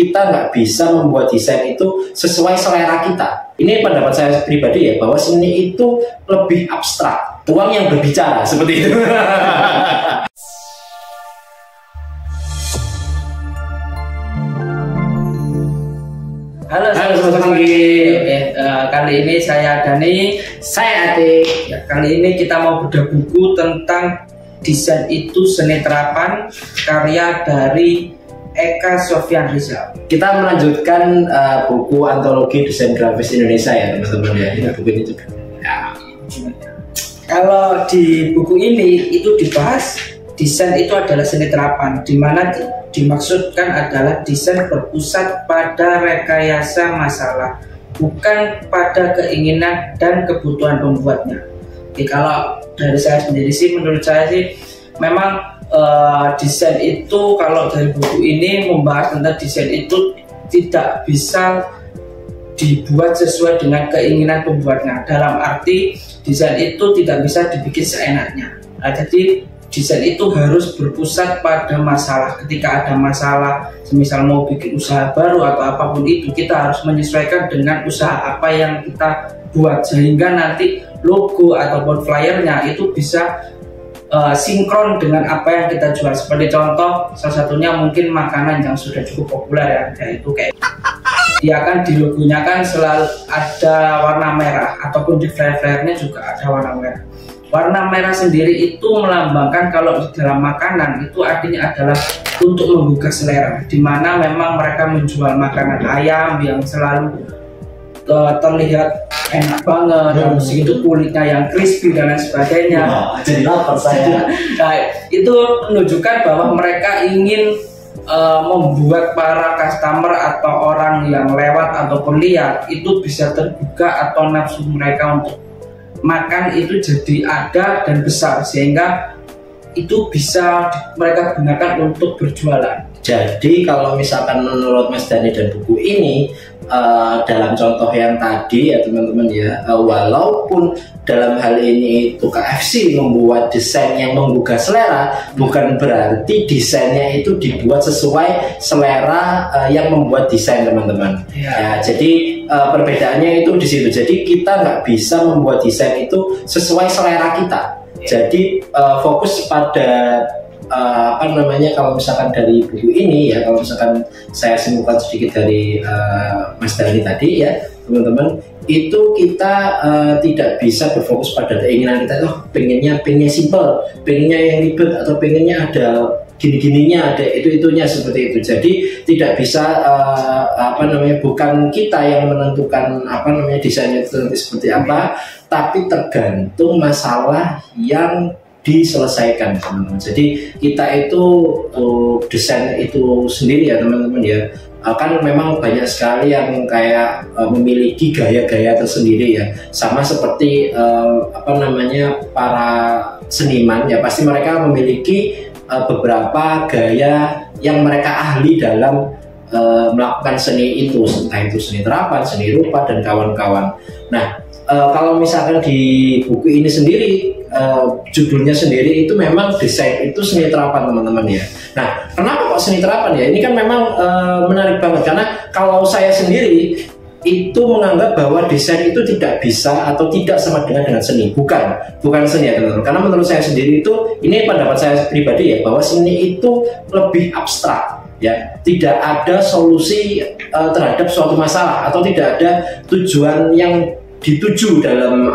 kita nggak bisa membuat desain itu sesuai selera kita. Ini pendapat saya pribadi ya, bahwa seni itu lebih abstrak, uang yang berbicara seperti itu. Halo Sobat Oke, kali ini saya Dani, saya Atik. ya, kali ini kita mau bedah buku tentang desain itu seni terapan, karya dari Eka Sofyan Rizal. Kita melanjutkan buku antologi desain grafis Indonesia ya teman-teman ya. Ini buku ini juga. Ya. Kalau di buku ini itu dibahas desain itu adalah seni terapan, di mana dimaksudkan adalah desain berpusat pada rekayasa masalah, bukan pada keinginan dan kebutuhan pembuatnya. Jadi kalau dari saya sendiri sih, menurut saya sih memang desain itu, kalau dari buku ini membahas tentang desain itu tidak bisa dibuat sesuai dengan keinginan pembuatnya. Dalam arti desain itu tidak bisa dibikin seenaknya. Nah, jadi desain itu harus berpusat pada masalah. Ketika ada masalah, semisal mau bikin usaha baru atau apapun itu, kita harus menyesuaikan dengan usaha apa yang kita buat, sehingga nanti logo ataupun flyernya itu bisa sinkron dengan apa yang kita jual. Seperti contoh, salah satunya mungkin makanan yang sudah cukup populer ya, yaitu kayak dia kan di logonya kan selalu ada warna merah, ataupun di flyer-flyernya juga ada warna merah. Warna merah sendiri itu melambangkan, kalau di dalam makanan itu artinya adalah untuk menggugah selera, dimana memang mereka menjual makanan ayam yang selalu terlihat enak banget, terus itu kulitnya yang crispy dan lain sebagainya. Jadi lapar saya. Nah, itu menunjukkan bahwa mereka ingin membuat para customer atau orang yang lewat ataupun lihat itu bisa tergugah, atau nafsu mereka untuk makan itu jadi ada dan besar, sehingga itu bisa mereka gunakan untuk berjualan. Jadi kalau misalkan menurut Mas Dani dan buku ini, dalam contoh yang tadi ya teman-teman ya, walaupun dalam hal ini itu KFC membuat desain yang menggugah selera, bukan berarti desainnya itu dibuat sesuai selera yang membuat desain teman-teman. Ya, jadi perbedaannya itu di situ. Jadi kita nggak bisa membuat desain itu sesuai selera kita. Jadi fokus pada kalau misalkan dari buku ini ya, kalau misalkan saya simpulkan sedikit dari Mas Dani tadi ya teman-teman, itu kita tidak bisa berfokus pada keinginan kita. Pengennya simple, pengennya yang ribet, atau pengennya ada gini-gininya, ada itu-itunya seperti itu. Jadi tidak bisa bukan kita yang menentukan desainnya itu nanti seperti apa, tapi tergantung masalah yang diselesaikan teman-teman. Jadi kita itu desain itu sendiri ya teman-teman ya, kan memang banyak sekali yang kayak memiliki gaya-gaya tersendiri ya, sama seperti para seniman ya, pasti mereka memiliki beberapa gaya yang mereka ahli dalam melakukan seni itu, entah itu seni terapan, seni rupa, dan kawan-kawan. Nah, kalau misalkan di buku ini sendiri, judulnya sendiri itu memang desain itu seni terapan teman-teman ya. Nah, kenapa kok seni terapan ya? Ini kan memang menarik banget, karena kalau saya sendiri itu menganggap bahwa desain itu tidak bisa atau tidak sama dengan seni. Bukan seni ya teman-teman. Karena menurut saya sendiri itu, ini pendapat saya pribadi ya, bahwa seni itu lebih abstrak ya. Tidak ada solusi terhadap suatu masalah, atau tidak ada tujuan yang dituju dalam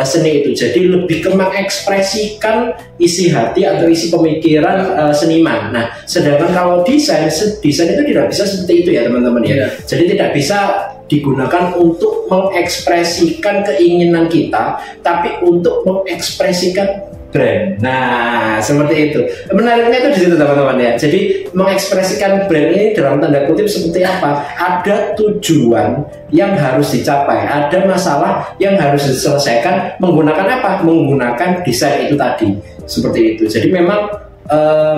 seni itu. Jadi lebih ke mengekspresikan isi hati atau isi pemikiran seniman. Nah, sedangkan kalau desain itu tidak bisa seperti itu ya teman-teman ya. Jadi tidak bisa digunakan untuk mengekspresikan keinginan kita, tapi untuk mengekspresikan brand. Nah, seperti itu. Menariknya itu di situ teman-teman ya. Jadi mengekspresikan brand ini dalam tanda kutip seperti apa? Ada tujuan yang harus dicapai, ada masalah yang harus diselesaikan menggunakan apa? Menggunakan desain itu tadi. Seperti itu. Jadi memang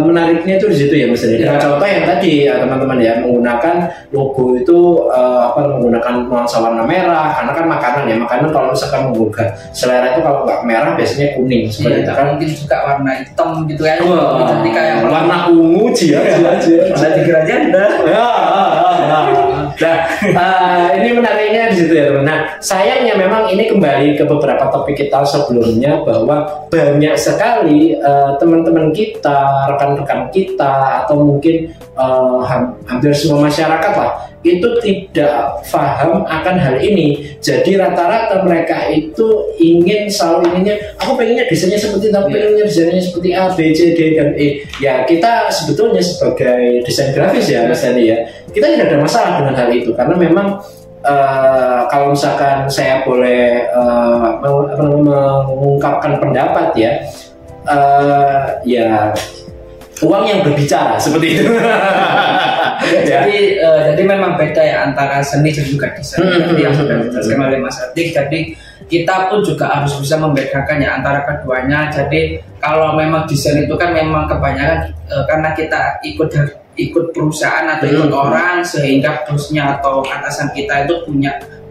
menariknya itu di situ ya Mas Dani. Dengan contoh yang tadi ya teman-teman ya, menggunakan logo itu menggunakan nuansa warna merah karena kan makanan kalau misalkan menggugah selera itu kalau nggak merah biasanya kuning seperti itu kan. Mungkin juga warna hitam gitu kan. Jadi kayak warna ungu warna tiga janda. Nah, ini menariknya di situ ya teman. Nah, sayangnya memang ini kembali ke beberapa topik kita sebelumnya bahwa banyak sekali teman-teman kita, rekan-rekan kita, atau mungkin hampir semua masyarakat lah itu tidak paham akan hal ini. Jadi rata-rata mereka itu selalu inginnya, aku pengennya desainnya seperti itu, aku pengennya desainnya seperti A, B, C, D, dan E. Ya kita sebetulnya sebagai desain grafis ya Mas Dani ya, kita tidak ada masalah dengan hal itu karena memang kalau misalkan saya boleh mengungkapkan pendapat ya, ya uang yang berbicara seperti itu. Jadi memang beda ya antara seni dan juga desain. Jadi yang sudah dijelaskan oleh Mas Atik. Jadi kita pun juga harus bisa membedakan ya antara keduanya. Jadi kalau memang desain itu kan memang kebanyakan karena kita ikut perusahaan atau ikut orang, sehingga bosnya atau atasan kita itu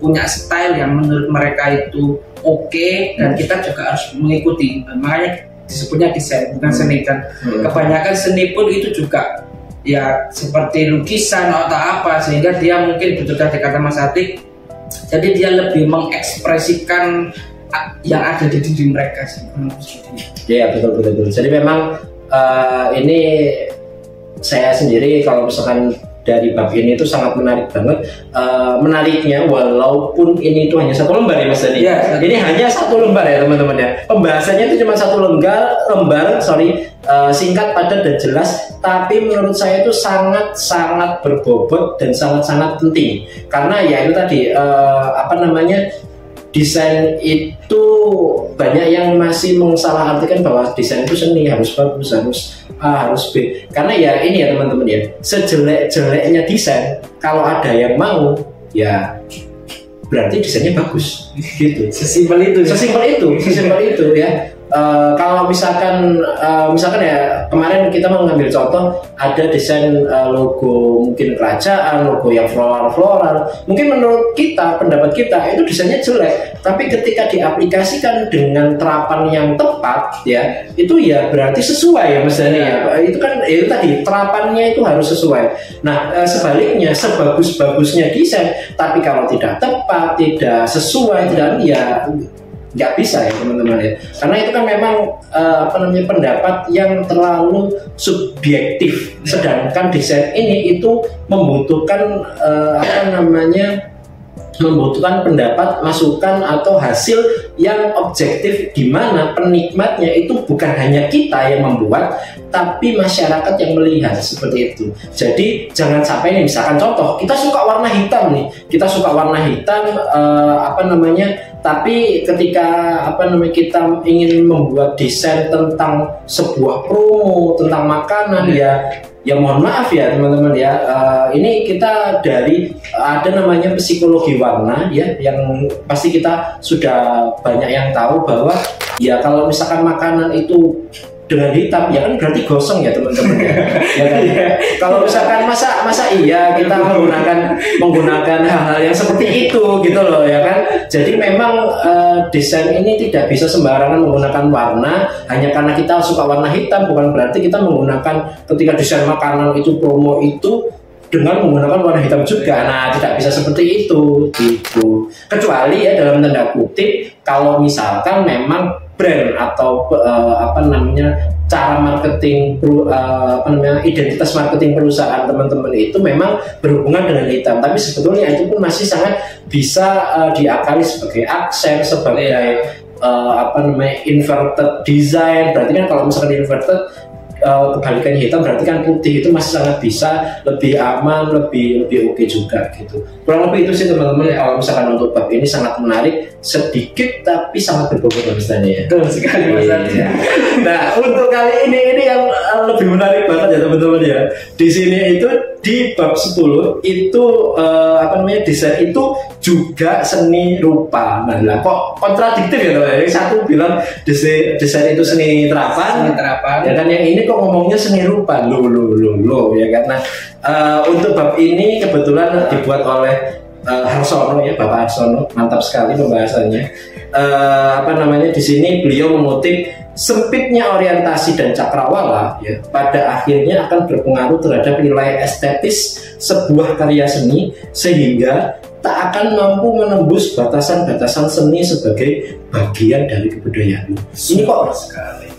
punya style yang menurut mereka itu oke, dan kita juga harus mengikuti. Makanya disebutnya desain bukan seni. Dan kebanyakan seni pun itu juga ya seperti lukisan atau apa, sehingga dia mungkin betul tadi kata Mas Atik, jadi dia lebih mengekspresikan yang ada di diri mereka sih. Iya betul. Jadi memang ini saya sendiri kalau misalkan dari bab ini itu sangat menarik banget. Menariknya walaupun ini itu hanya satu lembar ya Mas Dani. Ya, ini hanya satu lembar ya teman-teman ya. Pembahasannya itu cuma satu lembar, singkat, padat dan jelas. Tapi menurut saya itu sangat berbobot dan sangat penting. Karena ya itu tadi desain itu banyak yang masih mensalahartikan bahwa desain itu seni, harus bagus, harus A, harus B. Karena ya ini ya teman-teman ya, sejelek-jeleknya desain kalau ada yang mau ya berarti desainnya bagus gitu. Sesimpel itu ya. Kalau misalkan ya kemarin kita mengambil contoh ada desain logo mungkin kerajaan, logo yang floral, mungkin menurut kita, pendapat kita itu desainnya jelek, tapi ketika diaplikasikan dengan terapan yang tepat ya itu ya berarti sesuai ya Mas Dani ya. Itu kan itu tadi terapannya itu harus sesuai. Nah sebaliknya sebagus-bagusnya desain tapi kalau tidak tepat, tidak sesuai, tidak ya nggak bisa ya teman-teman ya, karena itu kan memang pendapat yang terlalu subjektif, sedangkan desain ini itu membutuhkan membutuhkan pendapat, masukan atau hasil yang objektif, di mana penikmatnya itu bukan hanya kita yang membuat tapi masyarakat yang melihat seperti itu. Jadi jangan sampai nih, misalkan contoh kita suka warna hitam tapi ketika kita ingin membuat desain tentang sebuah promo tentang makanan ya mohon maaf ya teman-teman ya, ini kita ada namanya psikologi warna ya, yang pasti kita sudah banyak yang tahu bahwa ya kalau misalkan makanan itu dengan hitam ya kan berarti gosong ya teman-teman ya kan? Kalau misalkan masa iya kita menggunakan hal-hal yang seperti itu gitu loh ya kan. Jadi memang desain ini tidak bisa sembarangan menggunakan warna hanya karena kita suka warna hitam, bukan berarti kita menggunakan ketika desain makanan itu promo itu dengan menggunakan warna hitam juga. Nah tidak bisa seperti itu gitu. Kecuali ya dalam tanda kutip kalau misalkan memang brand atau cara marketing identitas marketing perusahaan teman-teman itu memang berhubungan dengan hitam, tapi sebetulnya itu pun masih sangat bisa diakali sebagai aksen, sebagai inverted design. Berarti kan kalau misalkan inverted kebalikannya hitam berarti kan putih, itu masih sangat bisa lebih aman, lebih oke juga gitu. Kurang lebih itu sih teman-teman. Kalau misalkan untuk bab ini sangat menarik, sedikit tapi sangat berbobot Mas Dani ya. Betul sekali Mas Dani. Nah untuk kali ini yang lebih menarik banget ya teman-teman ya. Di sini itu di bab 10 itu desain itu juga seni rupa. Nah, lah kok kontradiktif ya teman-teman. Yang satu bilang desain itu seni terapan, ya kan, yang ini kok ngomongnya seni rupa. Loh ya kan. Nah, untuk bab ini kebetulan dibuat oleh Harsono ya, Bapak Harsono, mantap sekali pembahasannya. Di sini beliau mengutip sempitnya orientasi dan cakrawala ya, pada akhirnya akan berpengaruh terhadap nilai estetis sebuah karya seni sehingga tak akan mampu menembus batasan-batasan seni sebagai bagian dari kebudayaan. Ini kok sekali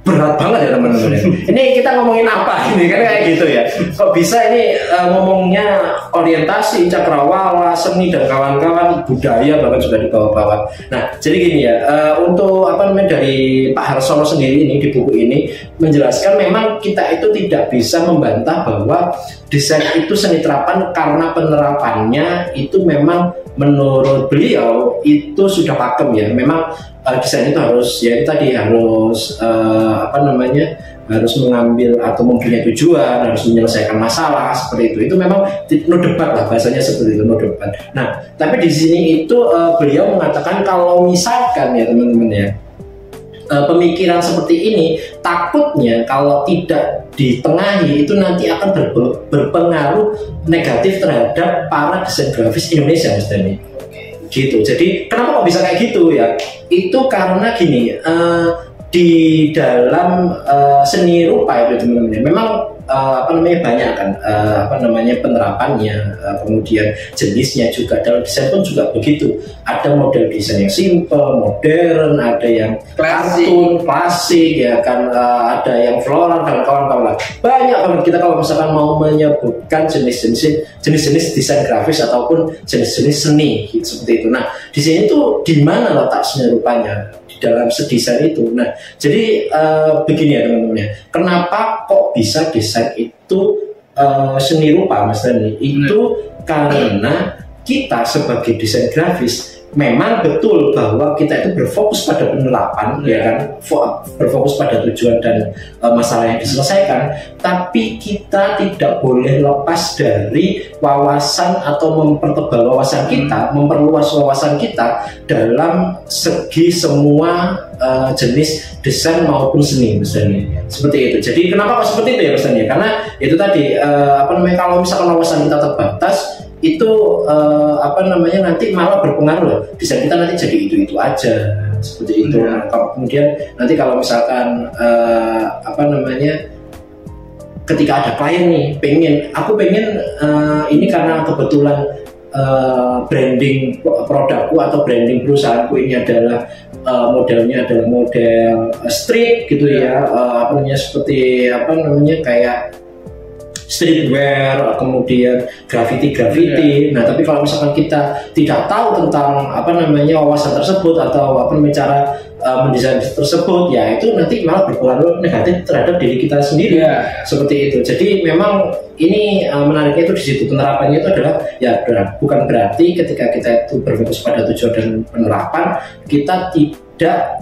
berat banget ya teman-teman. Ini kita ngomongin apa ini kan kayak gitu ya. Kok bisa ini ngomongnya orientasi, cakrawala, seni dan kawan-kawan, budaya bahkan juga dibawa-bawa. Nah, jadi gini ya, untuk dari Pak Harsono sendiri ini di buku ini menjelaskan memang kita itu tidak bisa membantah bahwa desain itu seni terapan karena penerapannya itu memang menurut beliau itu sudah pakem ya. Memang desain itu harus ya tadi harus harus mengambil atau mempunyai tujuan, harus menyelesaikan masalah seperti itu. Itu memang no debat lah bahasanya seperti itu, no debat. Nah, tapi di sini itu beliau mengatakan kalau misalkan ya teman-teman ya, pemikiran seperti ini takutnya kalau tidak ditengahi itu nanti akan berpengaruh negatif terhadap para desain grafis Indonesia, Mas Dani. Gitu. Jadi kenapa kok bisa kayak gitu ya? Itu karena gini, di dalam seni rupa itu teman-teman, memang banyak kan penerapannya, kemudian jenisnya juga dalam desain pun juga begitu. Ada model desain yang simple, modern, ada yang kartun, klasik ya kan, ada yang floral dan kawan-kawan. Banyak banget kita kalau misalkan mau menyebutkan jenis-jenis desain grafis ataupun jenis-jenis seni gitu, seperti itu. Nah, di sini tuh di mana letak seni rupanya dalam sedesain itu. Nah, jadi begini ya teman-teman ya, kenapa kok bisa desain itu seni rupa, Mas Dani? Itu karena kita sebagai desain grafis memang betul bahwa kita itu berfokus pada penerapan, ya kan, berfokus pada tujuan dan masalah yang diselesaikan, tapi kita tidak boleh lepas dari wawasan atau mempertebal wawasan kita, memperluas wawasan kita dalam segi semua jenis desain maupun seni, misalnya seperti itu. Jadi kenapa kok seperti itu ya, misalnya? Karena itu tadi kalau misalkan wawasan kita terbatas, itu nanti malah berpengaruh loh. Desain kita nanti jadi itu aja seperti itu. Nah, kemudian nanti kalau misalkan ketika ada klien nih aku pengen ini karena kebetulan branding produkku atau branding perusahaanku ini adalah modelnya adalah model street gitu ya, seperti kayak streetwear, kemudian graffiti. Nah, tapi kalau misalkan kita tidak tahu tentang wawasan tersebut atau cara mendesain tersebut, ya itu nanti malah berpengaruh negatif terhadap diri kita sendiri. Seperti itu. Jadi memang ini menariknya itu di situ, penerapannya itu adalah ya bukan berarti ketika kita itu berfokus pada tujuan dan penerapan kita tidak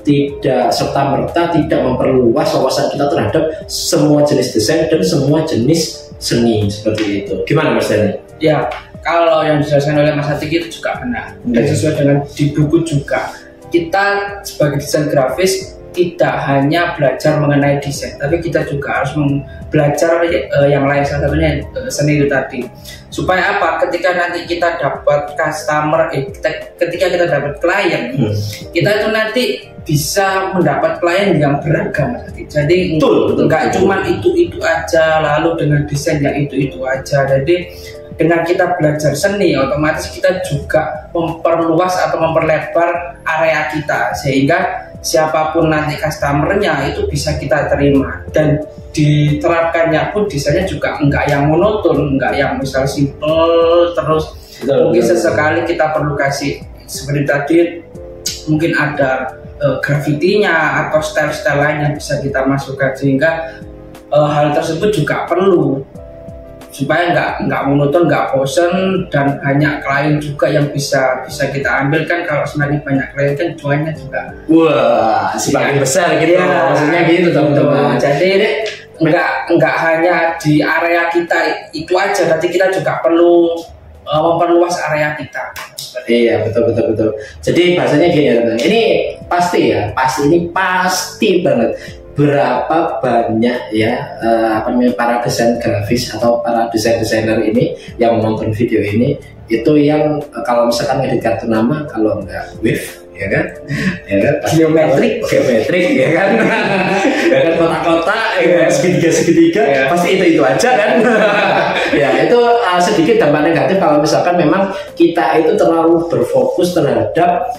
tidak serta-merta tidak memperluas wawasan kita terhadap semua jenis desain dan semua jenis seni seperti itu. Gimana Mas Dani? Ya, kalau yang dijelaskan oleh Mas Atik itu juga benar dan sesuai dengan di buku juga. Kita sebagai desain grafis tidak hanya belajar mengenai desain, tapi kita juga harus belajar yang lain, salah satunya seni itu tadi. Supaya apa? Ketika nanti kita dapat customer, ketika kita dapat klien, kita itu nanti bisa mendapat klien yang beragam. Jadi nggak cuma itu aja, lalu dengan desain yang itu aja. Jadi dengan kita belajar seni, otomatis kita juga memperluas atau memperlebar area kita, sehingga siapapun nanti customernya itu bisa kita terima, dan diterapkannya pun desainnya juga enggak yang monoton, enggak yang misal simple terus. Mungkin sesekali kita perlu kasih seperti tadi, mungkin ada grafitinya atau style-style lain yang bisa kita masukkan, sehingga hal tersebut juga perlu supaya nggak monoton, nggak bosen, dan banyak klien juga yang bisa kita ambil kan. Kalau semakin banyak klien kan cuannya juga semakin besar gitu ya, maksudnya gitu teman-teman. Jadi nggak hanya di area kita itu aja, nanti kita juga perlu memperluas area kita. Iya, betul. Jadi bahasanya gini ya teman-teman, ini pasti banget berapa banyak ya para desain grafis atau para desainer ini yang menonton video ini itu yang kalau misalkan ngedit kartu nama, kalau enggak wave ya kan geometrik ya kan kotak-kotak ya, segitiga pasti itu aja kan. Ya itu sedikit dampak negatif kalau misalkan memang kita itu terlalu berfokus terhadap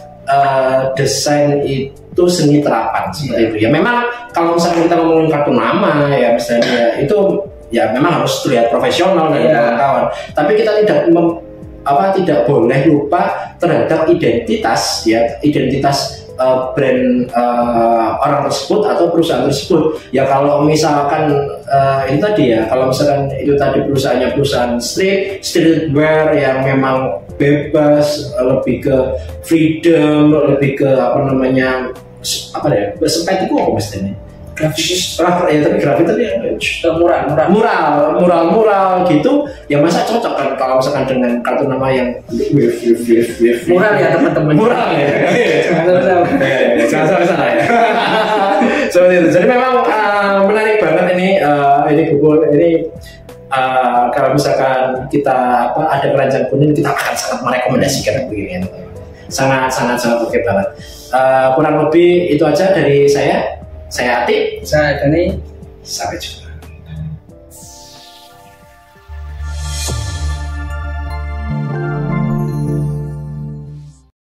desain itu seni terapan seperti itu ya. Memang kalau misalkan kita ngomongin kartu nama ya misalnya itu ya memang harus terlihat profesional dan kawan-kawan, tapi kita tidak boleh lupa terhadap identitas brand orang tersebut atau perusahaan tersebut ya. Kalau misalkan ini tadi ya, kalau misalkan itu tadi perusahaan streetwear yang memang bebas, lebih ke freedom, lebih ke sepet itu apa mestinya grafis ya, tapi grafis tadi mural gitu ya, masa cocok kan kalau misalkan dengan kartu nama yang mural ya teman-teman, mural ya jangan salah ya. Seperti itu. Jadi memang menarik banget ini buku ini. Kalau misalkan kita ada keranjang kuning, kita akan sangat merekomendasikan begini, sangat oke banget. Kurang lebih itu aja dari saya Ati, saya Dani, sampai jumpa.